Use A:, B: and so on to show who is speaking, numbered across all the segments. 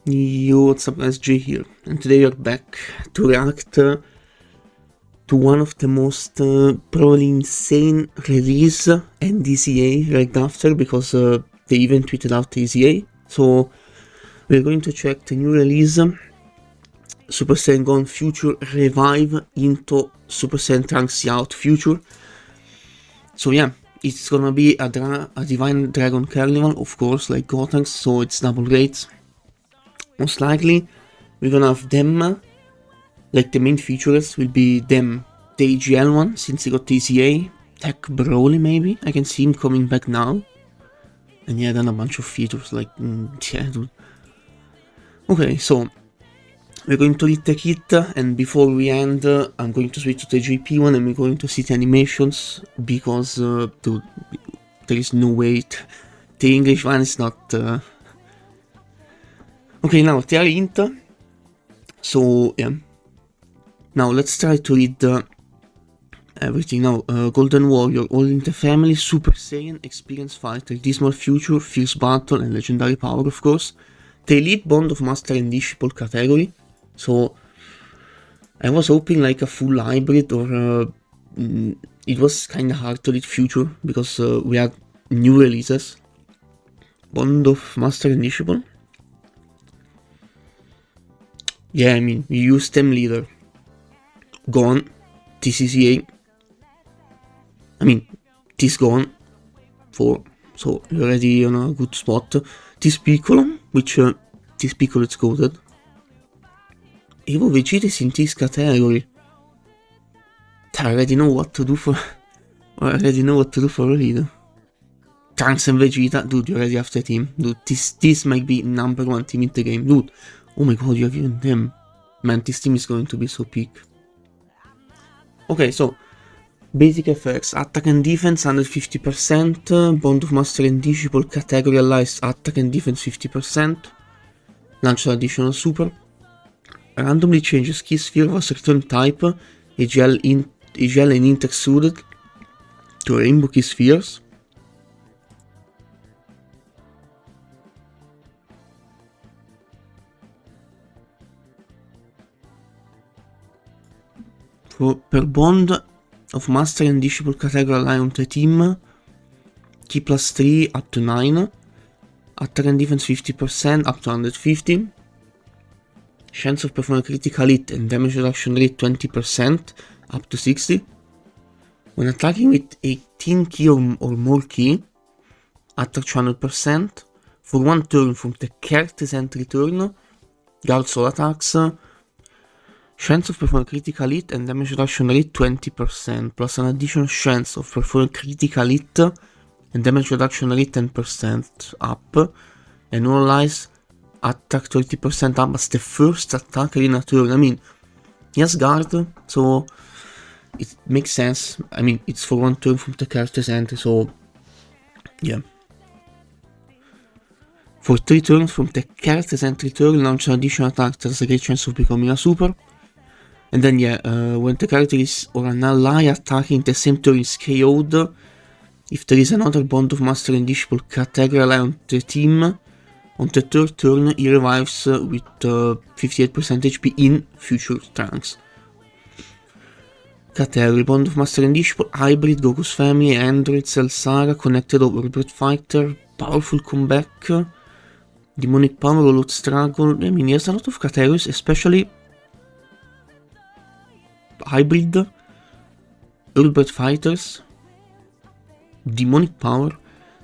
A: Yo, what's up guys, Jay here, and today we're back to react to one of the most probably insane release and DCA right after, because they even tweeted out the DCA. So we're going to check the new release, Super Saiyan Gohan Future Revive into Super Saiyan Trunks Out Future. So yeah, it's gonna be a Divine Dragon Carnival, of course, like Gotenks, so it's double rates. Most likely, we're gonna have them, like the main features will be them, the AGL one, since he got TCA, Tech Broly maybe, I can see him coming back now. And yeah, then a bunch of features, like, yeah, dude. Okay, so, we're going to read the kit, and before we end, I'm going to switch to the JP one, and we're going to see the animations, because, dude, there is no way, the English one is not, Okay, now they are hint. So yeah. Now let's try to read everything. Now, Golden Warrior, All in the Family, Super Saiyan, Experienced Fighter, Dismal Future, Fierce Battle, and Legendary Power, of course. The Elite Bond of Master and Disciple category. So I was hoping like a full hybrid, or it was kind of hard to read Future because we had new releases. Bond of Master and Disciple. Yeah, I mean, you use them leader. Gohan, TCCA. I mean, this Gohan 4, so you're already on a good spot. This Piccolo, which this Piccolo is coded. Evo Vegeta is in this category. I already know what to do for. I already know what to do for a leader. Trunks and Vegeta, dude, you already have the team. Dude, this might be #1 team in the game, dude. Oh my god, you have even them. Man, this team is going to be so peak. Okay, so basic effects: attack and defense 150%, Bond of Master and Disciple category allies attack and defense 50%, launch additional super, randomly changes key sphere of a certain type, AGL and Int exuded to rainbow key spheres. Per Bond of Master and Disciple category ally on the team, key +3 up to 9, attack and defense 50% up to 150, chance of performing critical hit and damage reduction rate 20% up to 60. When attacking with 18 key or more key, attack 200%. For 1 turn from the character's entry turn, guards all attacks. Chance of performing critical hit and damage reduction rate 20%, plus an additional chance of performing critical hit and damage reduction rate 10% up, and all allies attack 30% up as the first attacker in a turn. I mean, he has guard, so it makes sense. I mean, it's for 1 turn from the character's entry, so yeah. For 3 turns from the character's entry turn, launch an additional attack that has a great chance of becoming a super. And then yeah, when the character is or an ally attacking the same turn is KO'd, if there is another Bond of Master and Disciple category ally on the team, on the 3rd turn he revives with 58% HP in Future Trunks. Category: Bond of Master and Disciple, Hybrid, Goku's Family, Android, Cell Saga, Connected Overbred Fighter, Powerful Comeback, Demonic Power, All Out Struggle. I mean, he has a lot of categories, especially Hybrid, Overbred Fighters, Demonic Power,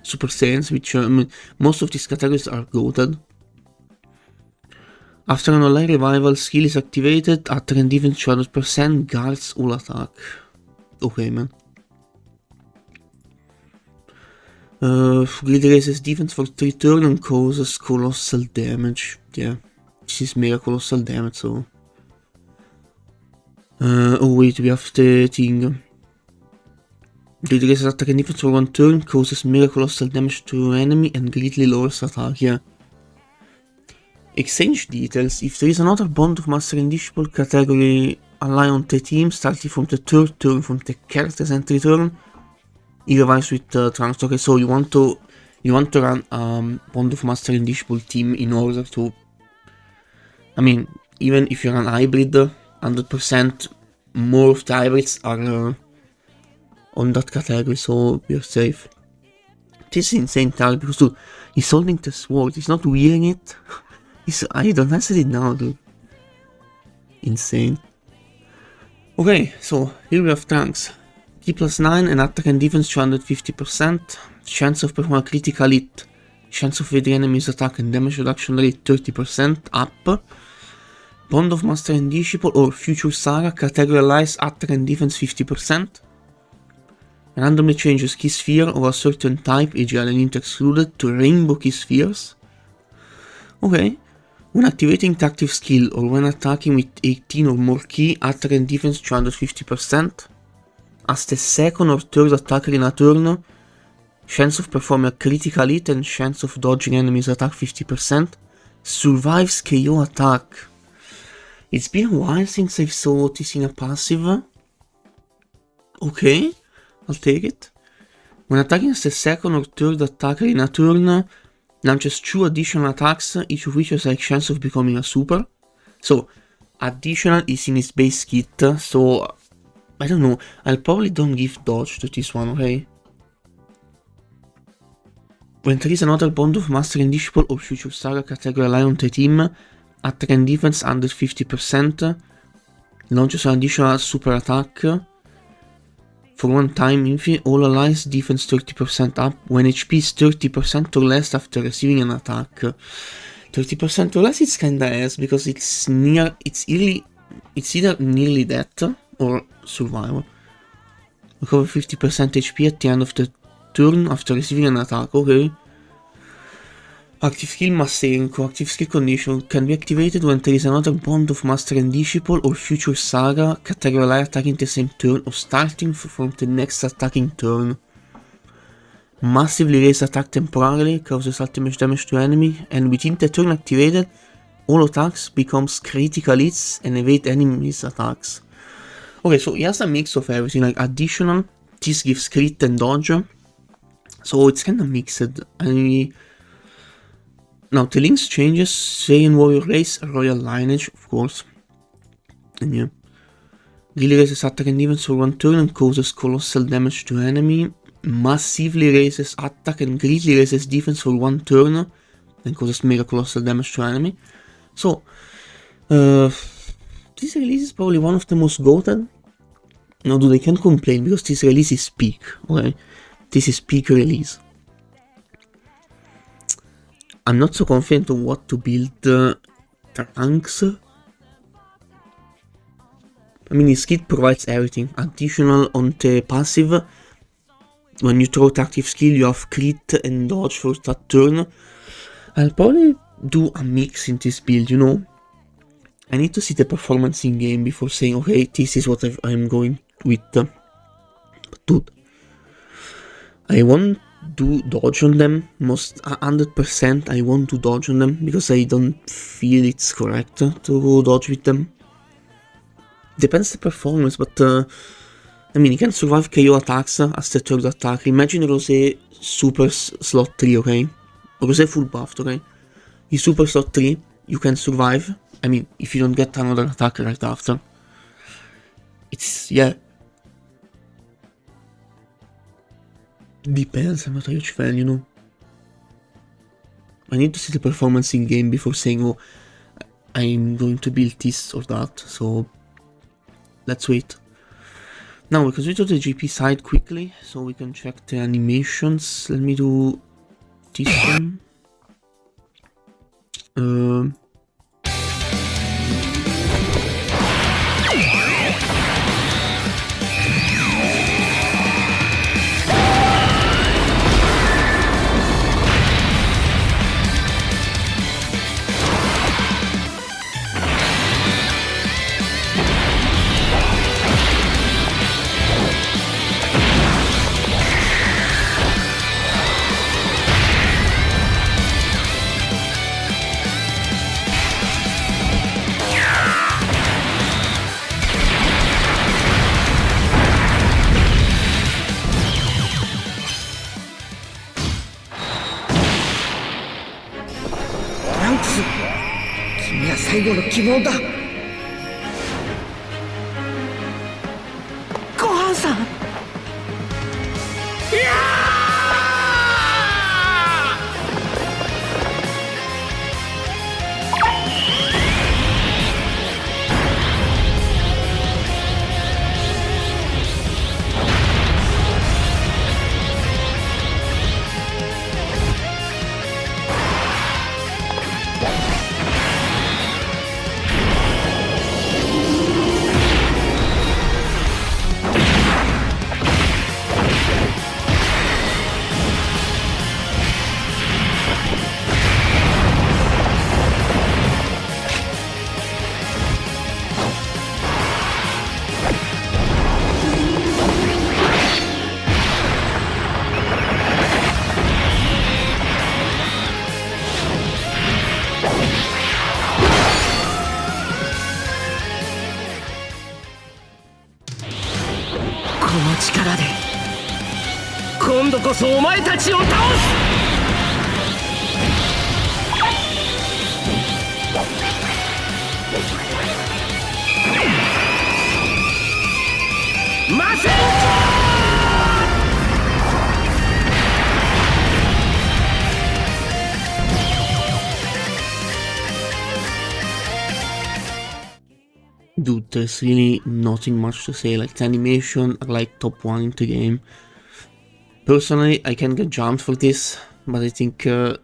A: Super Saiyans, which most of these categories are goated. After an online revival, skill is activated, attack and defense 200%, guards all attack. Okay, man. Grid raises defense for 3 turns and causes colossal damage. Yeah, this is mega colossal damage, so... oh wait, we have the thing. Grid raises attack and defense for 1 turn, causes mega colossal damage to enemy and greatly lowers attack, yeah. Exchange details: if there is another Bond of Master and Disciple category ally on the team starting from the 3rd turn from the character's entry turn, he revives with Trunks. Okay, so you want to run Bond of Master and Disciple team in order to I mean, even if you're an hybrid, 100% more of the hybrids are on that category, so you're safe. This is insane target because dude, he's holding the sword, he's not wearing it. I don't answer it now, dude. Insane. Okay, so here we have tanks. Ki +9 and attack and defense 250%. Chance of performing a critical hit. Chance of evading enemies attack and damage reduction rate 30% up. Bond of Master and Disciple or Future Saga categorize attack and defense 50%. Randomly changes key sphere of a certain type, e.g. element excluded, to rainbow key spheres. Okay. When activating the active skill or when attacking with 18 or more key, attack and defense 250%. As the second or third attacker in a turn, chance of performing a critical hit and chance of dodging enemies attack 50%. Survives KO attack. It's been a while since I saw this in a passive. Okay, I'll take it. When attacking as the second or third attacker in a turn, launches 2 additional attacks, each of which has a chance of becoming a super. So, additional is in its base kit, so I don't know, I'll probably don't give dodge to this one, okay? When there is another Bond of Master and Disciple or Future Saga category ally on the team, attack and defense under 50%, launches an additional super attack. For one time, all allies defense 30% up when HP is 30% or less after receiving an attack. 30% or less it's kinda ass because it's either nearly death or survival. Recover 50% HP at the end of the turn after receiving an attack, okay. Active skill Masenko. Active skill condition can be activated when there is another Bond of Master and Disciple or Future Saga category ally attacking the same turn or starting from the next attacking turn. Massively raise attack temporarily, causes ultimate damage to enemy, and within the turn activated, all attacks becomes critical hits and evade enemies attacks. Okay, so he has a mix of everything, like additional, this gives crit and dodge, so it's kinda mixed. Now, the links changes, Saiyan Warrior Race, Royal Lineage, of course. And yeah. Really raises attack and defense for one turn and causes colossal damage to enemy. Massively raises attack and greatly raises defense for one turn and causes mega colossal damage to enemy. So, this release is probably one of the most goated. No, dude, I can't complain because this release is peak, okay? This is peak release. I'm not so confident on what to build Trunks. I mean, his kit provides everything. Additional on the passive. When you throw the active skill, you have crit and dodge for that turn. I'll probably do a mix in this build, you know. I need to see the performance in game before saying, okay, this is what I'm going with. But dude, I won't do dodge on them, most 100% I won't do dodge on them, because I don't feel it's correct to go dodge with them. Depends the performance, but I mean, you can survive KO attacks as the third attack. Imagine Rose Super Slot 3, okay? Rose full buffed, okay? In Super Slot 3, you can survive. I mean, if you don't get another attack right after. It's, yeah. Depends, I'm not a huge fan, you know. I need to see the performance in game before saying, oh, I'm going to build this or that, so let's wait. Now we can switch to the GP side quickly, so we can check the animations. Let me do this one.
B: には最後の希望だ。ごはんさん。この力で今度こそお前たちを倒す。魔戦長。
A: Dude, there's really nothing much to say. Like, the animation are like top 1 in the game. Personally, I can get jumped for this, but I think it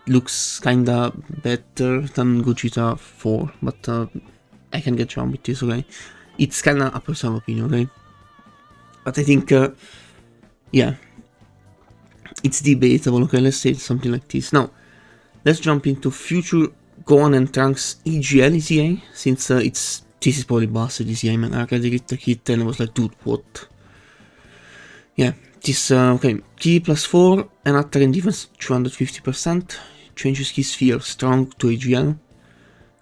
A: looks kinda better than Gogeta 4, but I can get jumped with this, okay? It's kinda a personal opinion, okay? But I think, yeah, it's debatable, okay? Let's say something like this. Now, let's jump into future Gohan and Trunks EGL ECA, since this is probably busted ECA, man. I read the kit and I was like, dude, what? Yeah, this, okay, Ki plus 4 and attack and defense 250%, changes Ki sphere strong to EGL,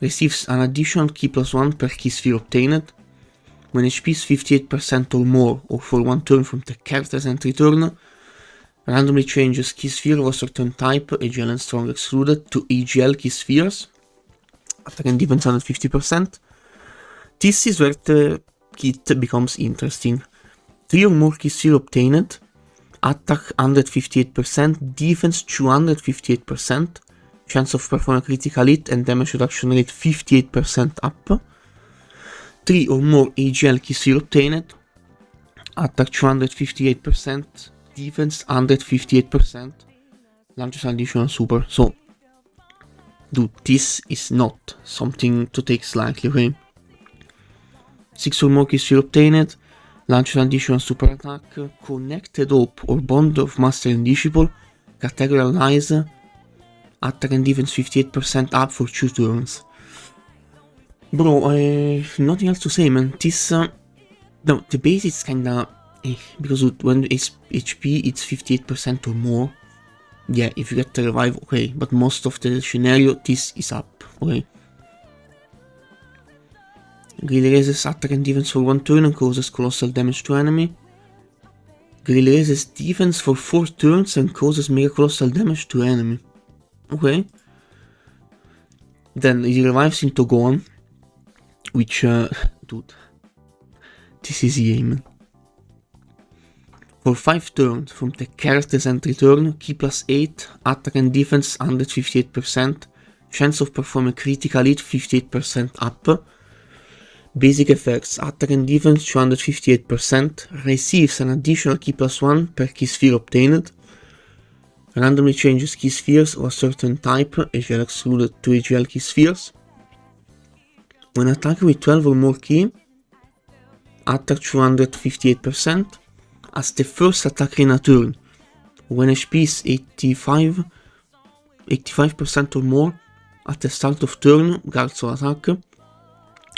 A: receives an additional Ki plus 1 per Ki sphere obtained, when HP is 58% or more, or for 1 turn from the character's entry turn, randomly changes Ki sphere of a certain type, EGL and strong excluded, to EGL Ki spheres, attack and defense 150%. This is where the kit becomes interesting. 3 or more Ki sphere obtained, attack 158%, defense 258%, chance of performing a critical hit and damage reduction rate 58% up. 3 or more AGL Ki sphere obtained, attack 258%, defense 158%, launches an additional super. So, dude, this is not something to take slightly, okay? 6 or more Ki sphere obtained, launches an additional super attack, connected hope or bond of master and disciple, category allies, attack and defense 58% up for 2 turns. Bro, nothing else to say, man. This, no, the base is kinda, because when it's HP it's 58% or more. Yeah, if you get the revive, okay, but most of the scenario, this is up, okay. Grill raises attack and defense for 1 turn and causes colossal damage to enemy. Grill raises defense for 4 turns and causes mega colossal damage to enemy. Okay. Then he revives into Gohan, which, dude, this is EA, man. For 5 turns from the character's entry turn, Ki plus 8, attack and defense 158%, chance of performing critical hit 58% up. Basic effects, attack and defense 258%, receives an additional Ki plus 1 per Ki sphere obtained, randomly changes Ki spheres of a certain type, EGL excluded, to EGL Ki spheres. When attacking with 12 or more Ki, attack 258%, as the first attack in a turn. When HP is 85% or more, at the start of turn, guards or attack,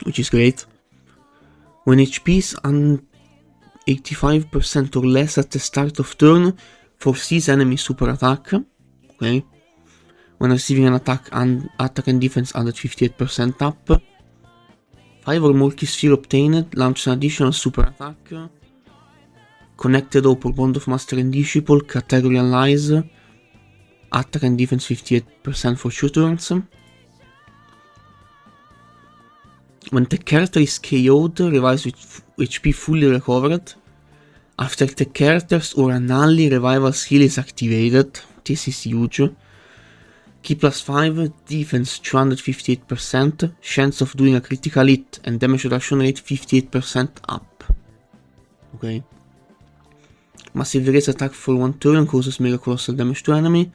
A: which is great. When HP is 85% or less at the start of turn, foresees enemy super attack, okay. When receiving an attack and defense 158% up. 5 or more Ki sphere obtained, launch an additional super attack. Connected hope or bond of master and disciple, category allies, attack and defense 58% for 2 turns. When the character is KO'd, revives with HP fully recovered. After the character's or an ally revival skill is activated, this is huge. Ki plus 5, defense 258%, chance of doing a critical hit and damage reduction rate 58% up. Okay. Massively raise attack for 1 turn causes mega colossal damage to enemy.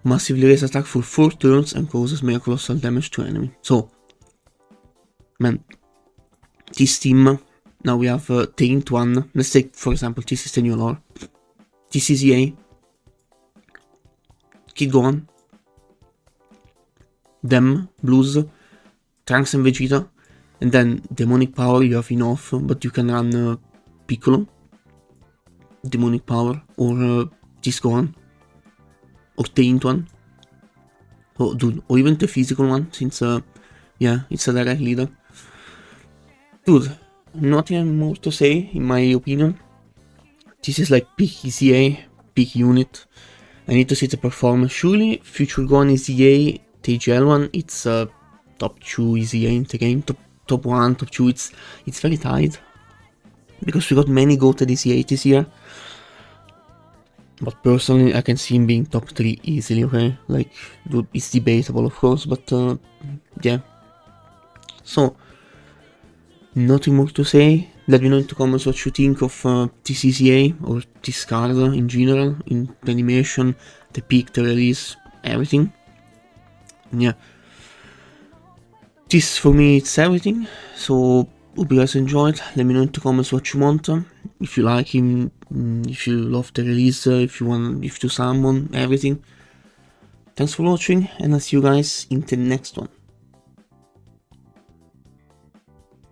A: Massively raise attack for 4 turns and causes mega colossal damage to enemy. So, man, this team, now we have Taint 1. Let's take, for example, this is the new lore. This is EA. Kid Gohan. Them, Blues, Trunks and Vegeta. And then Demonic Power you have enough, but you can run Piccolo. Demonic Power, or this Gohan. Or Taint 1. Oh, dude, or even the physical one, since, yeah, it's a direct leader. Dude, nothing more to say, in my opinion. This is like peak ECA, peak unit. I need to see the performance. Surely, Future Gohan is EA, TGL one, it's top 2 ECA in the game, top 1, top 2, it's very tight. Because we got many goated ECA this year. But personally, I can see him being top 3 easily, okay? Like, dude, it's debatable, of course, but yeah. So, nothing more to say. Let me know in the comments what you think of this ECA or this card in general, in the animation, the peak, the release, everything. And yeah. This for me, it's everything. So, hope you guys enjoyed. Let me know in the comments what you want. If you like him, if you love the release, if you summon, everything. Thanks for watching, and I'll see you guys in the next one.